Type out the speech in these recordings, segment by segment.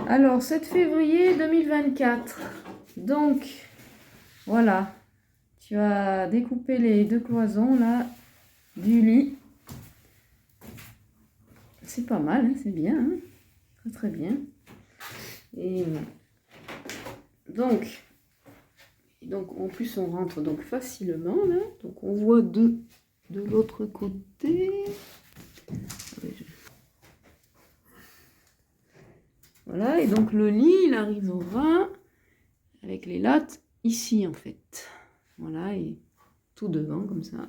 Alors, 7 février 2024. Donc, voilà. Tu as découpé les 2 cloisons, là, du lit. C'est pas mal, hein, c'est bien. Hein, très, très bien. Et donc, en plus, on rentre donc facilement, là. Donc, on voit de l'autre côté. Voilà, et donc le lit, il arrivera avec les lattes ici, en fait. Voilà, et tout devant, comme ça.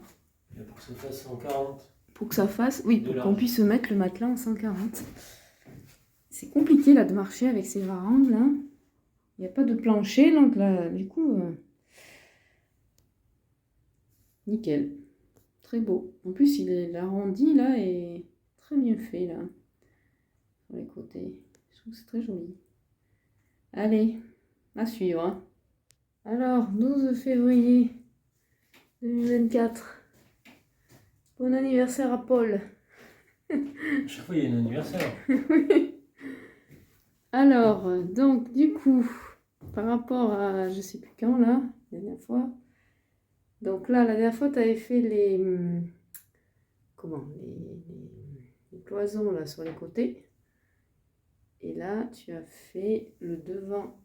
Et pour que ça fasse 140. Pour que ça fasse, oui, pour qu'on puisse mettre le matelas en 140. C'est compliqué, là, de marcher avec ces varangues, là. Il n'y a pas de plancher, donc là, du coup, nickel. Très beau. En plus, l'arrondi, là, est très bien fait, là. Sur les côtés. Je trouve que c'est très joli. Allez, à suivre. Hein. Alors, 12 février 2024. Bon anniversaire à Paul. À chaque fois, il y a un anniversaire. Alors, donc, du coup, par rapport à, je sais plus quand, là, la dernière fois. Donc là, la dernière fois, tu avais fait les cloisons, là, sur les côtés. Et là, tu as fait le devant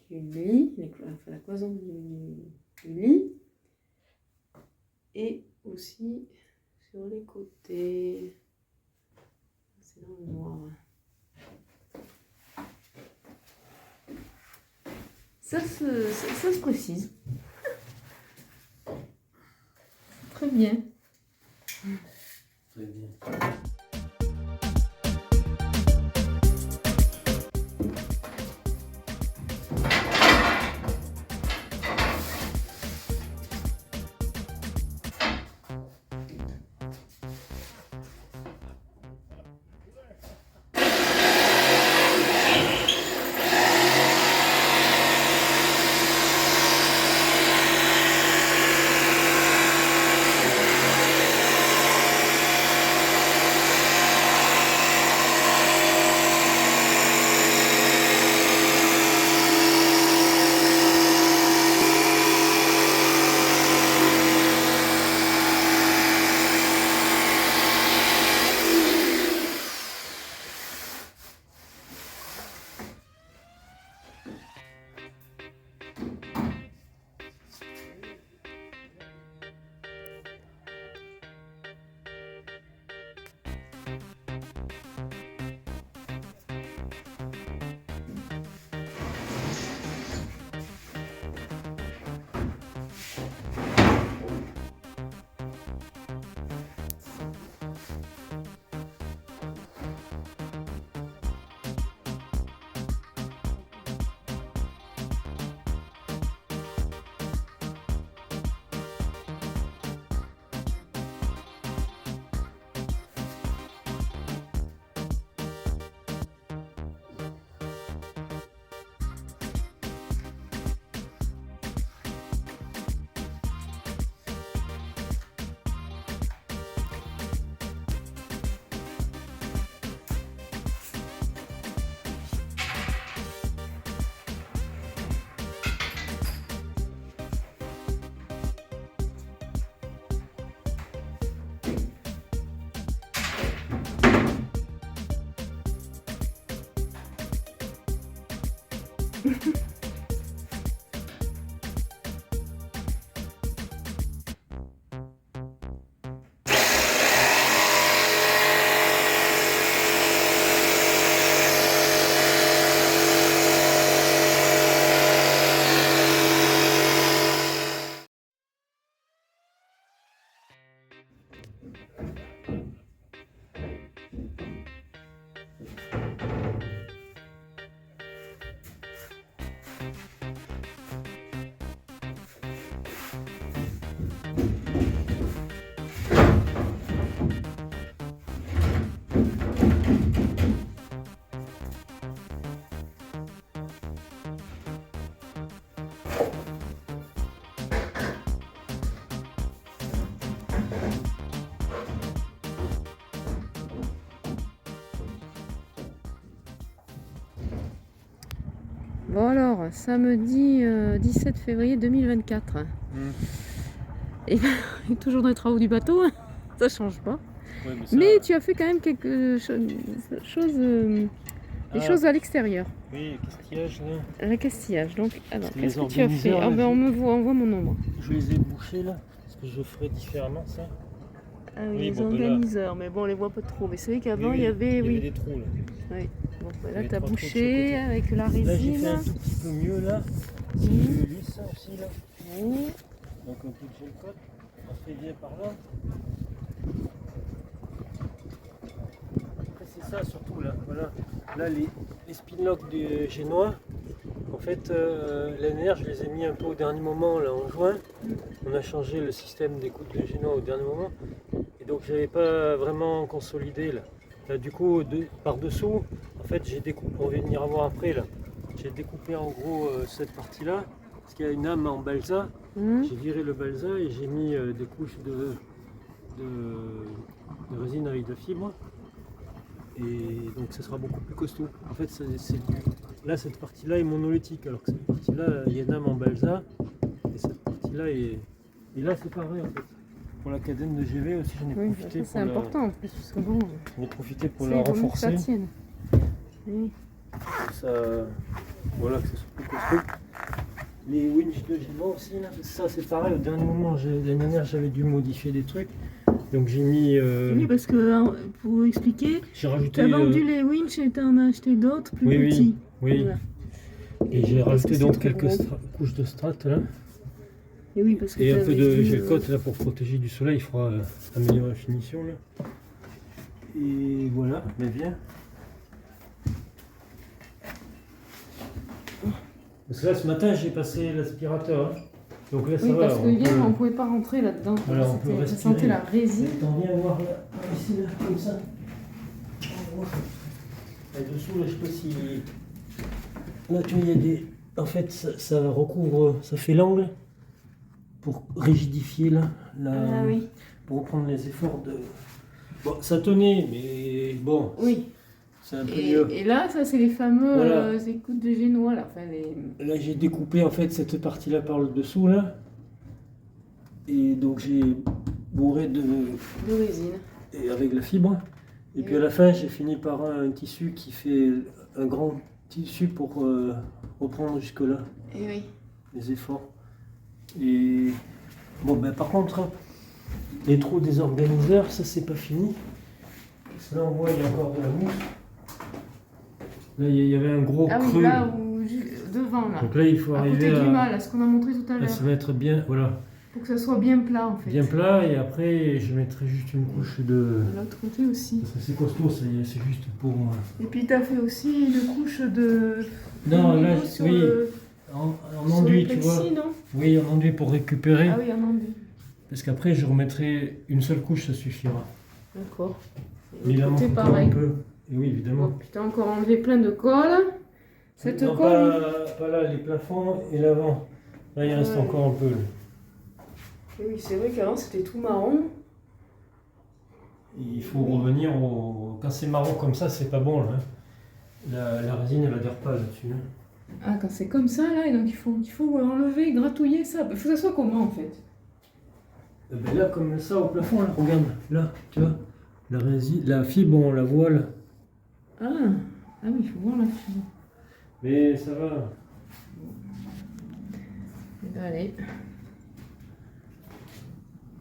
du lit, enfin, la cloison du lit. Et aussi sur les côtés. C'est dans le noir. Ça se précise. Très bien. Très bien. Bon alors, samedi 17 février 2024. Et toujours dans les travaux du bateau, hein. Ça change pas. Ouais, Mais tu as fait quand même quelque chose, des choses à l'extérieur. Oui, le castillage là. Le castillage. Donc, alors, C'est qu'est-ce les que tu as fait? organiseurs, Ah là, ben, on voit mon ombre. Je les ai bouchés là, parce que je ferais différemment ça. Ah oui, Oui, les bon, ben là. organiseurs, mais bon, on les voit pas trop. Mais c'est vrai qu'avant, Oui, il y avait, il y oui. avait des trous là. Oui. Bon, ben Il y là, avait tu as 3 trous de chaque bouché côté. avec la Là, j'ai fait résine. un tout petit peu mieux là. C'est du lisse aussi là. Oui. Donc un peu de gel coat. On fait bien par là. Après c'est ça surtout là. Voilà. Là les spin locks du génois. En fait l'année dernière je les ai mis un peu au dernier moment là en juin. On a changé le système d'écoute de génois au dernier moment. Et donc j'avais pas vraiment consolidé là. Là du coup par dessous, en fait j'ai découpé, on va venir voir après là. J'ai découpé en gros cette partie là. Parce qu'il y a une âme en balsa. J'ai viré le balsa et j'ai mis des couches de résine avec de la fibre. Et donc ça sera beaucoup plus costaud. En fait, là, cette partie-là est monolithique, alors que cette partie-là, il y a une âme en balsa. Et cette partie-là est. Et là, c'est pareil en fait. Pour la cadenne de GV aussi, j'en ai Oui, profité c'est pour important en plus, parce que bon, j'en ai profité pour c'est la il vaut mieux que renforcer. ça tienne. Oui. Ça, voilà, que ce soit plus costaud. Les winches de génois aussi, là, ça c'est pareil, au dernier moment, l'année dernière j'avais dû modifier des trucs, donc j'ai mis... Oui, parce que hein, pour expliquer, j'ai rajouté... tu as vendu les winches et tu en as acheté d'autres plus oui, petits. oui, Voilà. et j'ai parce rajouté que donc c'est quelques trop gros. couches de strat là, Et oui, parce que et un peu t'avais de dit, gel coat là pour protéger du soleil, il faudra améliorer la finition là. Et voilà, mais viens. Parce que là ce matin j'ai passé l'aspirateur, hein. Donc là ça oui, va. parce que hier on pouvait pas rentrer là-dedans. Voilà, on peut Ça respirer. sentait la résine. T'en viens voir là, ici là, comme ça. Là dessous, là, je sais pas si. Là, tu vois, il y a des. En fait, ça recouvre, ça fait l'angle pour rigidifier là, Ah oui. pour reprendre les efforts de. Bon, ça tenait, mais bon, Oui. c'est un peu mieux. Et là, ça c'est les fameux Voilà. écoutes de génois là. Enfin, les... Là, j'ai découpé en fait cette partie-là par le dessous là, et donc j'ai bourré de résine. et avec la fibre. Et puis à la fin, j'ai fini par un tissu qui fait un grand tissu pour reprendre jusque-là Et oui. les efforts. Et bon, ben par contre, hein, les trous des organiseurs, ça c'est pas fini. Parce que là, on voit, il y a encore de la mousse. Là, il y avait un gros Ah oui, creux. là où devant là. Donc là, il faut à arriver côté à. du mât, là, ce qu'on a montré tout à Là, l'heure. ça va être bien, voilà, Pour que ça soit bien plat en fait. bien plat. Et après, je mettrai juste une couche de. De l'autre côté aussi. Parce que c'est costaud, c'est juste pour. Et puis tu as fait aussi une couche de. Non, de là, sur oui. le- En sur enduit, le tu plexi, vois. non Oui, en enduit pour récupérer. Ah oui, en enduit. Parce qu'après, je remettrai une seule couche, ça suffira. D'accord. Mais il en manque Côté encore pareil. un peu. Et oui, évidemment. Bon, puis t'as encore enlevé plein de colle. Cette Non, colle. pas là, les plafonds et l'avant. Là, il reste Ouais. encore un peu. Là. Et oui, c'est vrai qu'avant c'était tout marron. Et il faut revenir au. Quand c'est marron comme ça, c'est pas bon. Là, hein. La résine, elle adhère pas là-dessus. Hein. Ah, quand c'est comme ça là, et donc il faut enlever, gratouiller ça. Il faut que ça soit comment en fait? Ben là, comme ça, au plafond, là, regarde. Là, tu vois. La résine, la fibre, on la voit là. Ah, ah oui, il faut voir la fibre. Mais ça va. Eh ben, allez.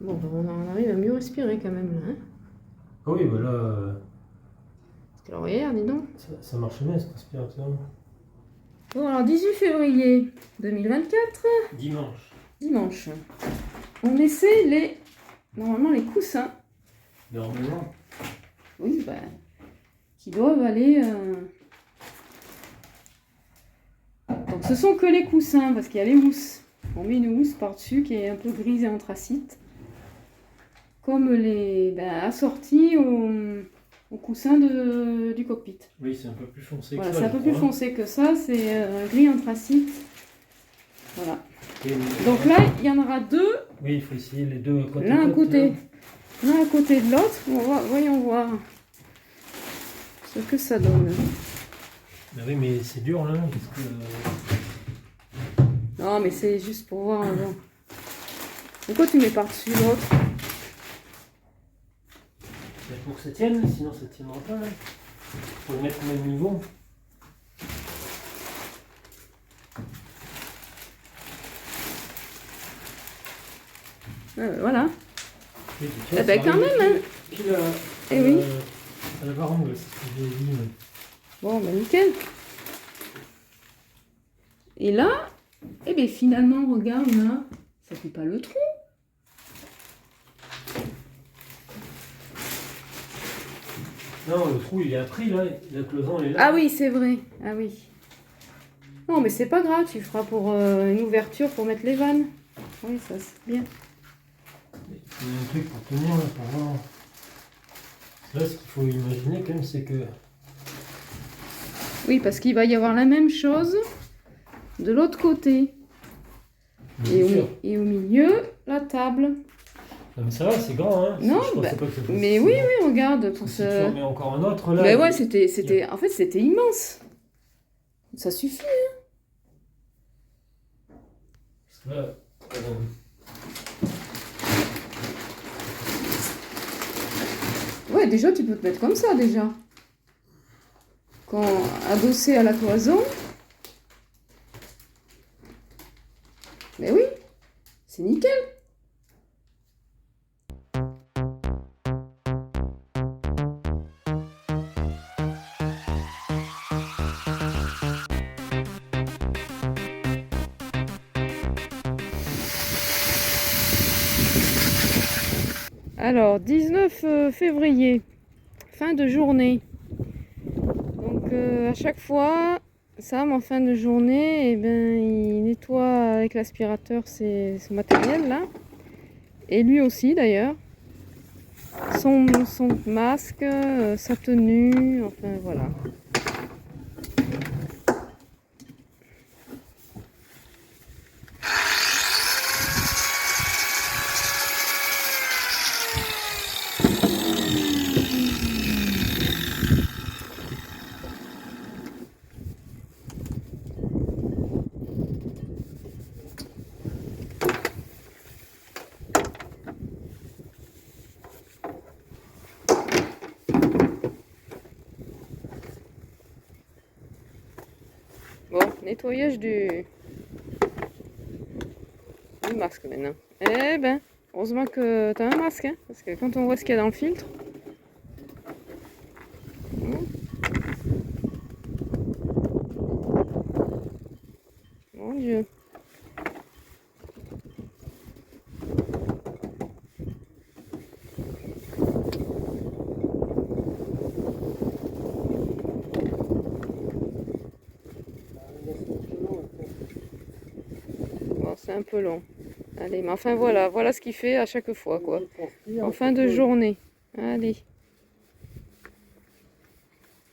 Bon, ben, on arrive à mieux respirer quand même là. Hein, Ah oui, ben là, parce que alors, regarde, dis donc. ça marche bien cet aspirateur. Bon, alors 18 février 2024, Dimanche. dimanche. On essaie normalement les coussins. Normalement. Oui, ben, qui doivent aller. Donc ce sont que les coussins, parce qu'il y a les housses. On met une housse par-dessus qui est un peu grise et anthracite. Comme les assortis au coussin du cockpit. Oui, c'est un peu plus foncé que Voilà, ça. c'est un je peu plus crois. foncé que ça, c'est un gris anthracite. Voilà. Et Donc là, il y en aura deux, oui, il faut essayer les deux côté l'un à côte, côté, là. l'un à côté de l'autre. Voyons voir ce que ça donne. Bah oui, mais c'est dur là, parce que... Non, mais c'est juste pour voir avant. Pourquoi tu mets par-dessus l'autre? Bah, pour que ça tienne, sinon ça tiendra pas là. Faut le mettre au même niveau. Voilà. Oui, Eh ben quand même, hein. Pile à, Eh oui. à la varangue, c'est ce que j'ai dit. Ouais. Bon, ben nickel. Et là, eh bien finalement, regarde là, ça fait pas le trou. Non, le trou il est appris là, la cloison elle est là. Ah oui, c'est vrai. Ah oui. Non, mais c'est pas grave, tu feras pour une ouverture pour mettre les vannes. Oui, ça c'est bien. Il y a un truc pour tenir là, pour voir. Là, ce qu'il faut imaginer quand même, c'est que... Oui, parce qu'il va y avoir la même chose de l'autre côté. Et au milieu, la table. Non mais ça va, c'est grand, hein. Non, je pensais pas que ça fasse mais si oui, grand. oui, regarde. Pour Si tu en mets encore un autre là... Mais ouais, en fait, c'était immense. Ça suffit. Là, Ouais, déjà, tu peux te mettre comme ça, déjà. Quand adossé à la cloison. Mais oui, c'est nickel. Alors, 19 février, fin de journée. Donc, à chaque fois, Sam, en fin de journée, eh ben, il nettoie avec l'aspirateur son matériel là. Et lui aussi d'ailleurs. Son masque, sa tenue, enfin voilà. Bon, nettoyage du masque maintenant. Eh ben, heureusement que tu as un masque, hein, parce que quand on voit ce qu'il y a dans le filtre. Mon Dieu. Bon, c'est un peu long. Allez, mais enfin voilà ce qu'il fait à chaque fois, quoi. En fin de journée. Allez.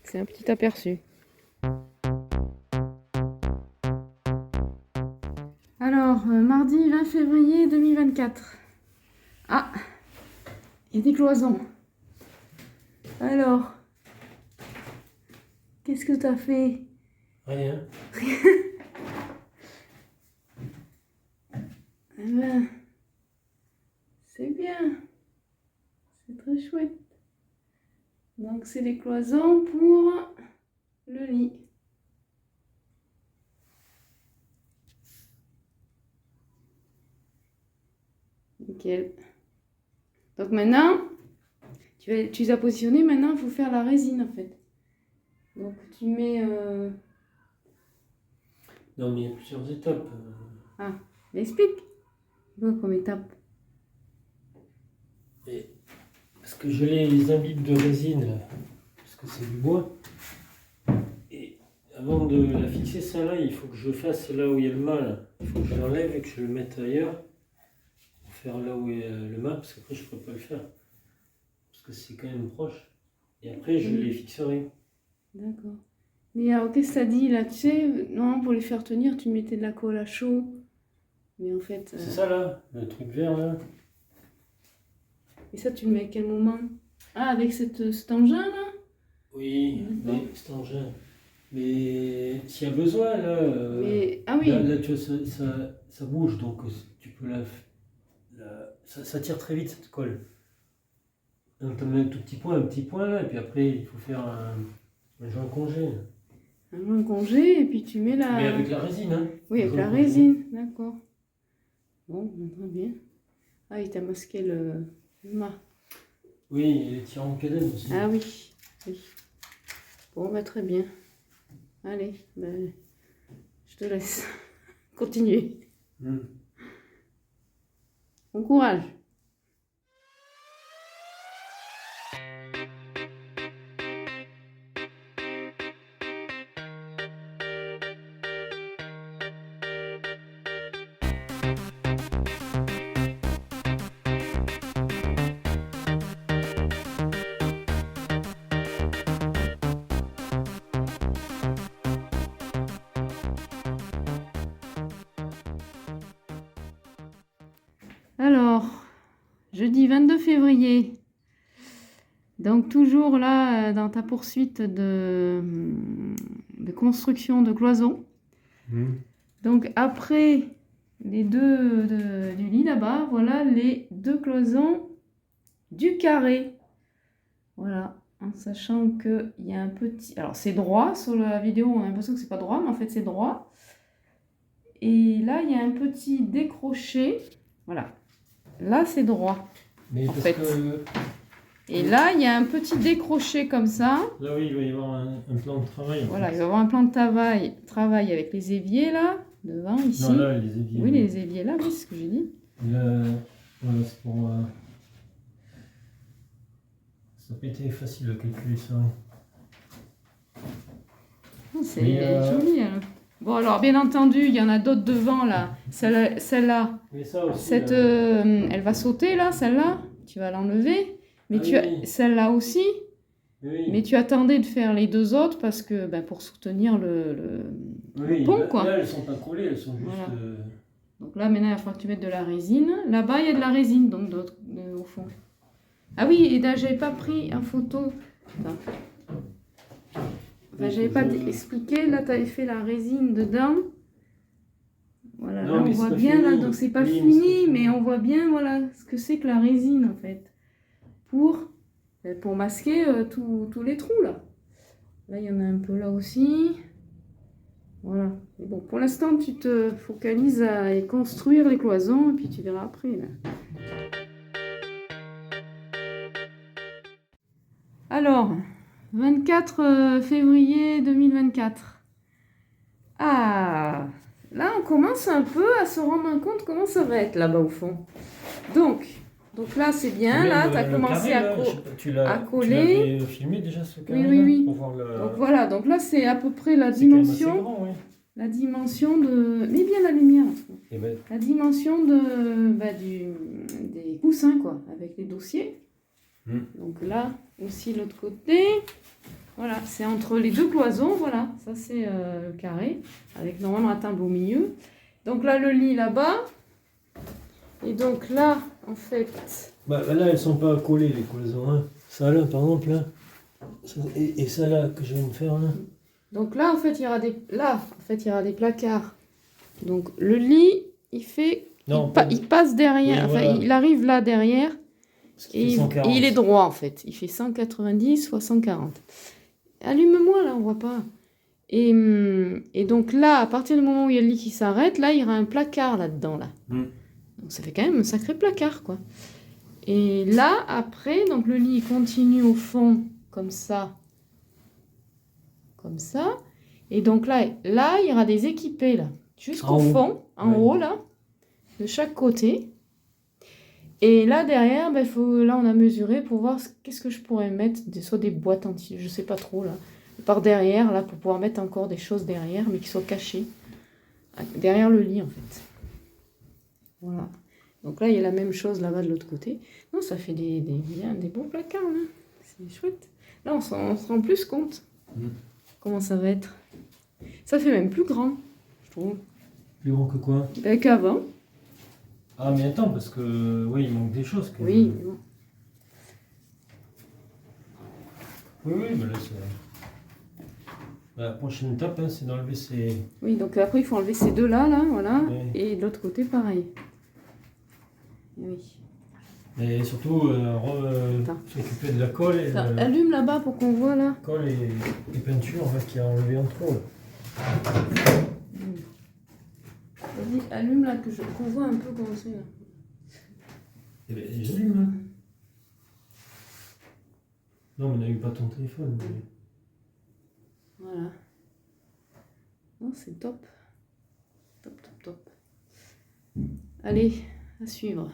C'est un petit aperçu. Alors, mardi 20 février 2024. Ah, il y a des cloisons. Alors, qu'est-ce que t'as fait? Rien. Eh ben, c'est bien. C'est très chouette. Donc, c'est les cloisons pour le lit. Nickel. Donc maintenant, tu les as positionnés. Maintenant, il faut faire la résine en fait. Donc, tu mets... Non mais il y a plusieurs étapes. Ah, explique. Quoi comme étape? Et parce que je les imbibes de résine là, parce que c'est du bois. Et avant de la fixer ça là, il faut que je fasse là où il y a le mât là. Il faut que je l'enlève et que je le mette ailleurs. Pour faire là où il y a le mât, parce qu'après je ne peux pas le faire. Parce que c'est quand même proche. Et après je les fixerai. D'accord. Mais alors, qu'est-ce que ça dit là? Tu sais, non, pour les faire tenir, tu mettais de la colle à chaud. Mais en fait... C'est ça là, le truc vert là. Et ça, tu le mets à quel moment? Ah, avec cet engin là? Oui, mais cet engin. Mais s'il y a besoin, là, Mais, ah oui, là, tu vois, ça bouge, donc tu peux ça tire très vite cette colle. Donc tu mets un tout petit point là, et puis après il faut faire un joint congé. un joint congé, et puis tu mets la... Mais avec la résine, hein. Oui, avec la résine, d'accord. Bon, très bien. Ah, il t'a masqué le mât. Oui, et les tirants en cadenne aussi. Ah oui, oui. Bon, bah très bien. Allez, ben, je te laisse continuer. Bon courage. Alors, jeudi 22 février. Donc toujours là, dans ta poursuite de construction de cloisons. Donc après les deux du lit là-bas, voilà les deux cloisons du carré. Voilà, en sachant qu'il y a un petit... Alors c'est droit, sur la vidéo on a l'impression que c'est pas droit, mais en fait c'est droit. Et là il y a un petit décroché, voilà. Là c'est droit, mais en parce fait. Que... Et là il y a un petit décroché comme ça. Là oui, il va y avoir un plan de travail. Voilà, il va y avoir un plan de travail avec les éviers là, devant, ici. Non, là, les éviers. Oui, les éviers là, oui, c'est ce que j'ai dit. Là, voilà, c'est pour... Ça n'a pas été facile de calculer ça. Oh, c'est joli. Hein. Bon, alors, bien entendu, il y en a d'autres devant, là. Celle-là, Mais ça aussi, elle va sauter, là, celle-là. Tu vas l'enlever. Mais oui. Celle-là aussi. Oui. Mais tu attendais de faire les deux autres parce que, ben, pour soutenir le pont, quoi. Là, elles sont pas collées, elles sont juste... Voilà. Donc là, maintenant, il va falloir que tu mettes de la résine. Là-bas, il y a de la résine, donc, au fond. Ah oui, et là, j'avais pas pris en photo. Attends. Enfin, j'avais pas expliqué, là tu avais fait la résine dedans. Voilà, non, là on voit bien, fini. Là, donc c'est pas fini, mais on voit bien voilà ce que c'est que la résine en fait. Pour masquer tous les trous là. Là il y en a un peu là aussi. Voilà. Et bon, pour l'instant tu te focalises à construire les cloisons et puis tu verras après là. Alors, 24 février 2024. Ah, là on commence un peu à se rendre compte comment ça va être là-bas au fond. Donc là c'est bien, là tu as commencé carré, à coller. Tu l'avais filmé déjà ce carré oui. Pour voir le... Donc voilà, donc là c'est à peu près la dimension. Grand, oui. La dimension de... Mets bien la lumière. Ben... La dimension de des coussins quoi, avec les dossiers. Donc là aussi l'autre côté. Voilà, c'est entre les deux cloisons, voilà, ça c'est le carré, avec normalement un timbre au milieu. Donc là, le lit là-bas. Et donc là, en fait... Bah là, elles sont pas collées, les cloisons. Hein. Ça là, par exemple, là. Et ça là, que je viens de faire, là. Donc là, en fait, il y aura des placards. Donc le lit, il fait... Non, il passe derrière, oui, voilà. Il arrive là derrière. Et il est droit, en fait. Il fait 190 soit 140. Allume-moi, là, on voit pas. Et donc là, à partir du moment où il y a le lit qui s'arrête, là, il y aura un placard là-dedans, là. Donc ça fait quand même un sacré placard, quoi. Et là, après, donc le lit continue au fond, comme ça. Comme ça. Et donc là, il y aura des équipés, là. Jusqu'au fond, en haut, là. De chaque côté. Et là, derrière, là, on a mesuré pour voir qu'est-ce que je pourrais mettre, soit des boîtes anti, je sais pas trop, là. Par derrière, là, pour pouvoir mettre encore des choses derrière, mais qui soient cachées. Derrière le lit, en fait. Voilà. Donc là, il y a la même chose là-bas de l'autre côté. Non, ça fait des beaux placards, là. C'est chouette. Là, on se rend plus compte comment ça va être. Ça fait même plus grand, je trouve. Plus grand que quoi? Qu'avant. Ah, mais attends, parce que, oui, il manque des choses. Quand oui, même. Mais bon. Oui, mais là, c'est... La prochaine étape, hein, c'est d'enlever ces... Oui, donc après il faut enlever ces deux là, voilà. Ouais. Et de l'autre côté pareil. Oui. Et surtout, s'occuper de la colle et Ça, allume là-bas pour qu'on voit là. colle et peintures qu'il y a enlevé en trop. Là. Vas-y, allume là qu'on voit un peu comment c'est là. Eh bien, j'allume. Hein. Non, mais n'allume pas ton téléphone. Mais... Voilà. Non, c'est top. Top, top, top. Allez, à suivre.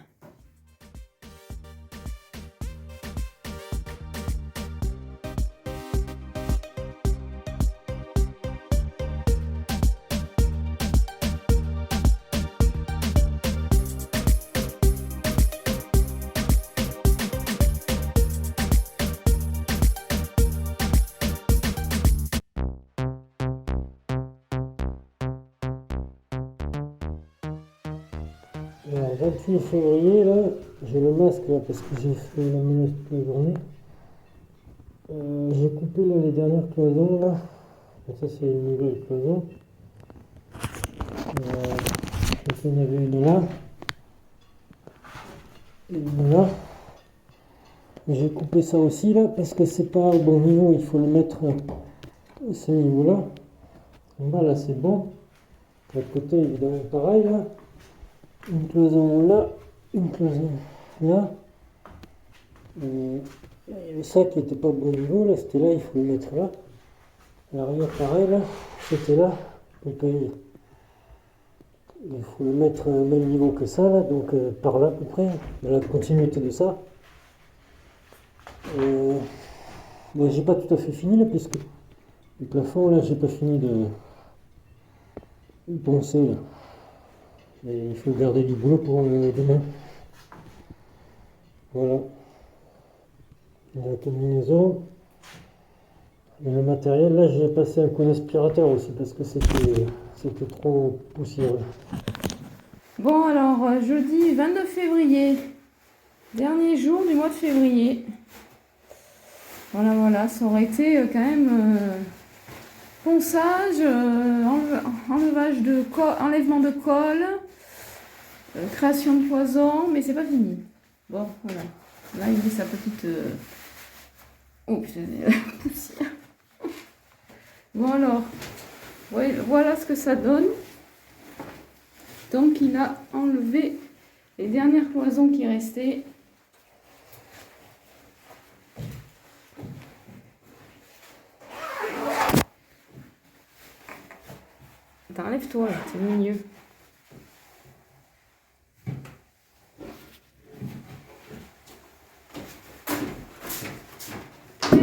Alors, 28 février, là, j'ai le masque là parce que j'ai fait la menace toute la journée. J'ai coupé là, les dernières cloisons là. Ça, c'est une nouvelle cloison. Il y en avait une là. Et une là. J'ai coupé ça aussi là parce que c'est pas au bon niveau. Il faut le mettre à ce niveau là. En bas là, c'est bon. De l'autre côté, évidemment, pareil là. Une cloison là, une cloison là. Et il y avait ça qui n'était pas au bon niveau, là, c'était là, il faut le mettre là. L'arrière pareil là, c'était là. Donc il faut le mettre au même niveau que ça là, donc par là à peu près, dans la continuité de ça. Moi j'ai pas tout à fait fini là, puisque le plafond là, j'ai pas fini de poncer là. Et il faut garder du boulot pour demain. Voilà. La combinaison. Et le matériel, là, j'ai passé un coup d'aspirateur aussi parce que c'était trop poussiéreux. Bon, alors, jeudi 22 février. Dernier jour du mois de février. Voilà, voilà. Ça aurait été quand même ponçage, enlevage de enlèvement de colle. Création de cloison, mais c'est pas fini. Bon, voilà. Là, il met sa petite... Oh putain, poussière. Bon alors, ouais, voilà ce que ça donne. Donc, il a enlevé les dernières cloisons qui restaient. Attends, enlève-toi, c'est mieux.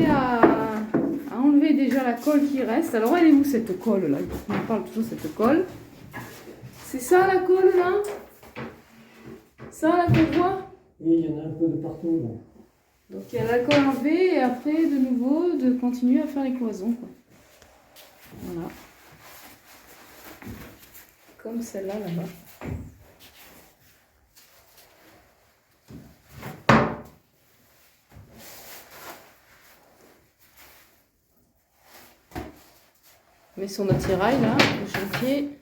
À enlever déjà la colle qui reste. Alors elle est où cette colle là? On parle toujours de cette colle. C'est ça la colle là? Ça là qu'on voit? Oui, il y en a un peu de partout. Bon. Donc il y a la colle enlevée et après de nouveau de continuer à faire les cloisons. Quoi. Voilà. Comme celle-là là-bas. On met son attirail là, le chantier.